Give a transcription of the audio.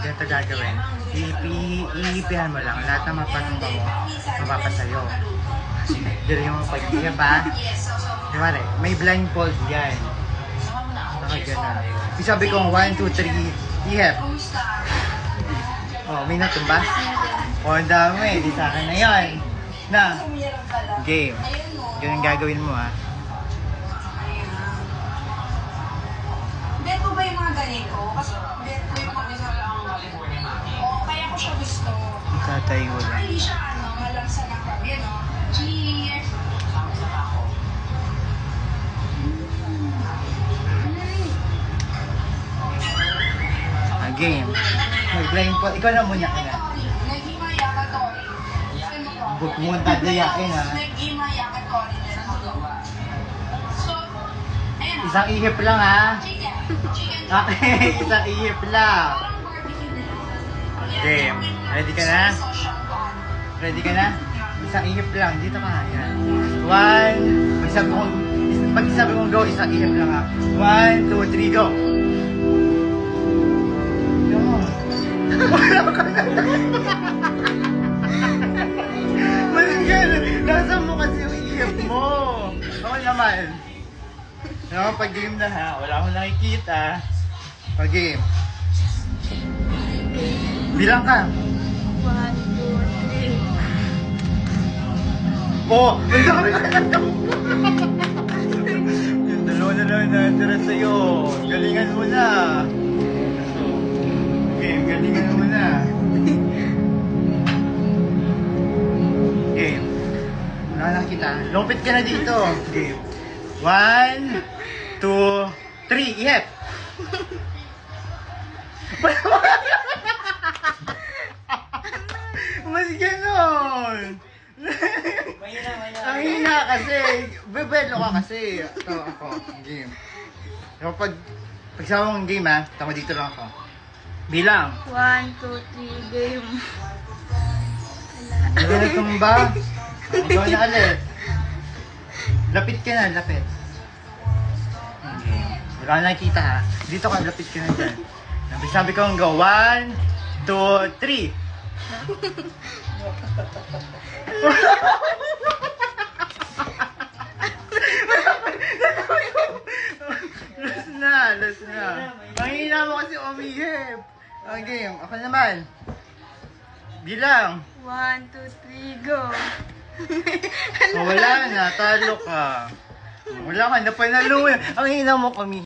ganito gagawin. Iipihan mo lang. Lahat ng mapanumba mo, mapapasayo. Dito yung pag-ihip ha. Diba rin, may blindfold yan. Nakagana. Sabi ko, 1, 2, 3, ihip. Oh, may natumba? Oh, ang dami. Di sa akin na yan. Na. Game. Ganun gagawin mo ha. Bet mo ba yung mga ganito? Kasi bet mo yung mga oo, kaya ko siya gusto. Itatayo lang. Hindi siya malamsa ng krabi, no? Cheers! Game. Mag-blindfold. Ikaw na muna ka na. Nag-himaya ka, Tori. Huwag mo tadayain ha. Nag-himaya ka, Tori. So, ayan o. Isang ihip lang ha. Chicken. Chicken. Okay, isang ihip lang. Parang barbecue na lang. Game. Ready ka na? Ready ka na? Isang ihip lang. Dito ka. Yan. 1. Pag sabi kong go, isang ihip lang ha. 1, 2, 3, go. Wala ka na. Maligyan. Nasa mo kasi yung ihip mo. Ako naman. Pag-game na ha. Wala akong nakikita. Pag-game. Bilang ka. 1, 2, 3. Oh! Ang dami ka na. Yung dalawa na lang natira sa'yo. Galingan mo na. Game, galingan mo na. Game. Wala na kita. Lupit ka na dito. Game. 1, 2, 3. Ihep! Mas ganon! Ang hina kasi. Bebelo ka kasi. Ito ako. Game. Pag sama mong game ha, tama dito lang ako. Bilang. 1, 2, 3, game. Hindi na tumba. Ikaw na ulit. Lapit ka na, lapit. Okay. Wala na nakikita ha. Dito ka, lapit ka na dyan. Sabi ko ang go. 1, 2, 3. Last na. Mahina mo kasi umihip. Ang game. Ako naman. Bilang. 1, 2, 3, go. Oh, wala na. Talo ka. Wala ka. Napanalo mo. Ang hina mo umihip.